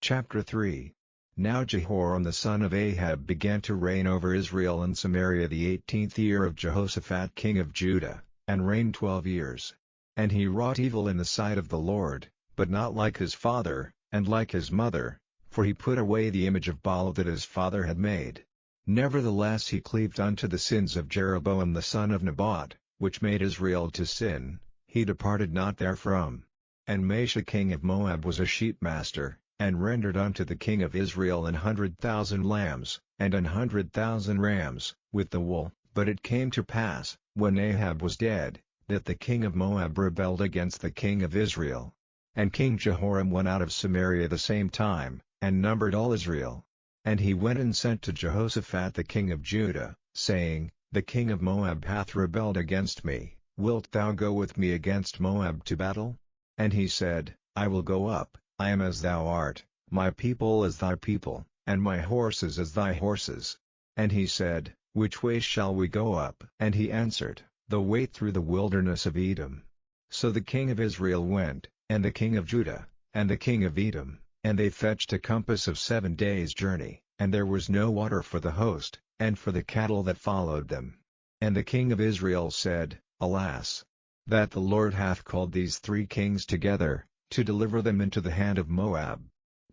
Chapter 3. Now Jehoram the son of Ahab began to reign over Israel and Samaria the 18th year of Jehoshaphat king of Judah, and reigned 12 years. And he wrought evil in the sight of the Lord, but not like his father, and like his mother, for he put away the image of Baal that his father had made. Nevertheless he cleaved unto the sins of Jeroboam the son of Nebat, which made Israel to sin, he departed not therefrom. And Mesha king of Moab was a sheepmaster, and rendered unto the king of Israel 100,000 lambs, and 100,000 rams, with the wool. But it came to pass, when Ahab was dead, that the king of Moab rebelled against the king of Israel. And King Jehoram went out of Samaria the same time, and numbered all Israel. And he went and sent to Jehoshaphat the king of Judah, saying, The king of Moab hath rebelled against me, wilt thou go with me against Moab to battle? And he said, I will go up. I am as thou art, my people as thy people, and my horses as thy horses. And he said, Which way shall we go up? And he answered, The way through the wilderness of Edom. So the king of Israel went, and the king of Judah, and the king of Edom, and they fetched a compass of 7 days' journey, and there was no water for the host, and for the cattle that followed them. And the king of Israel said, Alas! That the Lord hath called these 3 kings together, to deliver them into the hand of Moab.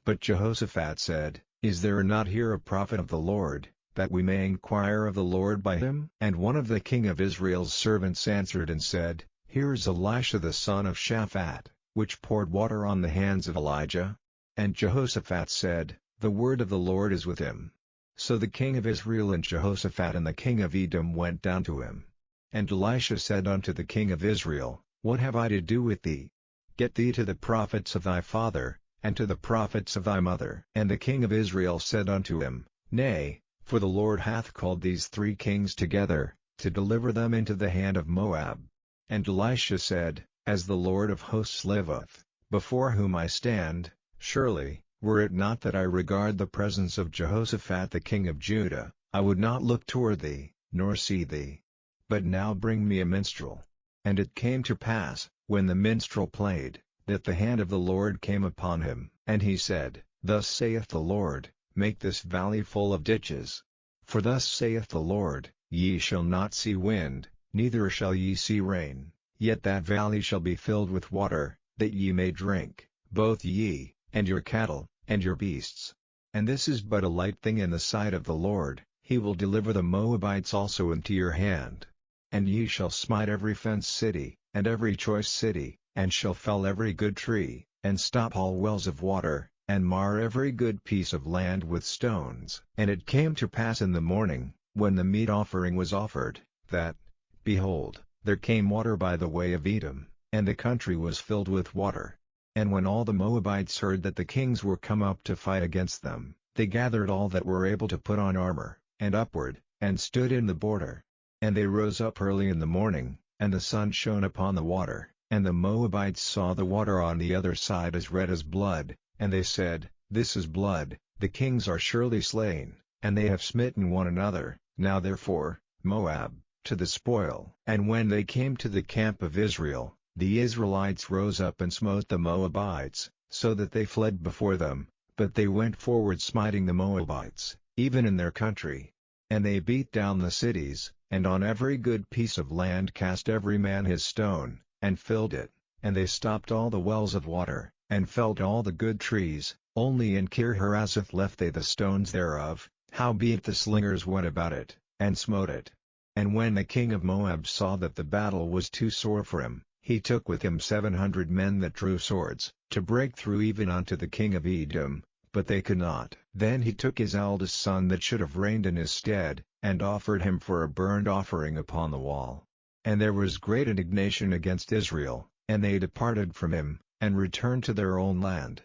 But Jehoshaphat said, Is there not here a prophet of the Lord, that we may inquire of the Lord by him? And one of the king of Israel's servants answered and said, Here is Elisha the son of Shaphat, which poured water on the hands of Elijah. And Jehoshaphat said, The word of the Lord is with him. So the king of Israel and Jehoshaphat and the king of Edom went down to him. And Elisha said unto the king of Israel, What have I to do with thee? Get thee to the prophets of thy father, and to the prophets of thy mother. And the king of Israel said unto him, Nay, for the Lord hath called these 3 kings together, to deliver them into the hand of Moab. And Elisha said, As the Lord of hosts liveth, before whom I stand, surely, were it not that I regard the presence of Jehoshaphat the king of Judah, I would not look toward thee, nor see thee. But now bring me a minstrel. And it came to pass, when the minstrel played, that the hand of the Lord came upon him. And he said, Thus saith the Lord, Make this valley full of ditches. For thus saith the Lord, Ye shall not see wind, neither shall ye see rain, yet that valley shall be filled with water, that ye may drink, both ye, and your cattle, and your beasts. And this is but a light thing in the sight of the Lord, he will deliver the Moabites also into your hand. And ye shall smite every fenced city, and every choice city, and shall fell every good tree, and stop all wells of water, and mar every good piece of land with stones. And it came to pass in the morning, when the meat offering was offered, that, behold, there came water by the way of Edom, and the country was filled with water. And when all the Moabites heard that the kings were come up to fight against them, they gathered all that were able to put on armor, and upward, and stood in the border. And they rose up early in the morning, and the sun shone upon the water, and the Moabites saw the water on the other side as red as blood, and they said, This is blood, the kings are surely slain, and they have smitten one another. Now therefore, Moab, to the spoil. And when they came to the camp of Israel, the Israelites rose up and smote the Moabites, so that they fled before them, but they went forward smiting the Moabites, even in their country. And they beat down the cities, and on every good piece of land cast every man his stone, and filled it, and they stopped all the wells of water, and felled all the good trees, only in Kir-Hareseth left they the stones thereof, howbeit the slingers went about it, and smote it. And when the king of Moab saw that the battle was too sore for him, he took with him 700 men that drew swords, to break through even unto the king of Edom, but they could not. Then he took his eldest son that should have reigned in his stead, and offered him for a burnt offering upon the wall. And there was great indignation against Israel, and they departed from him, and returned to their own land.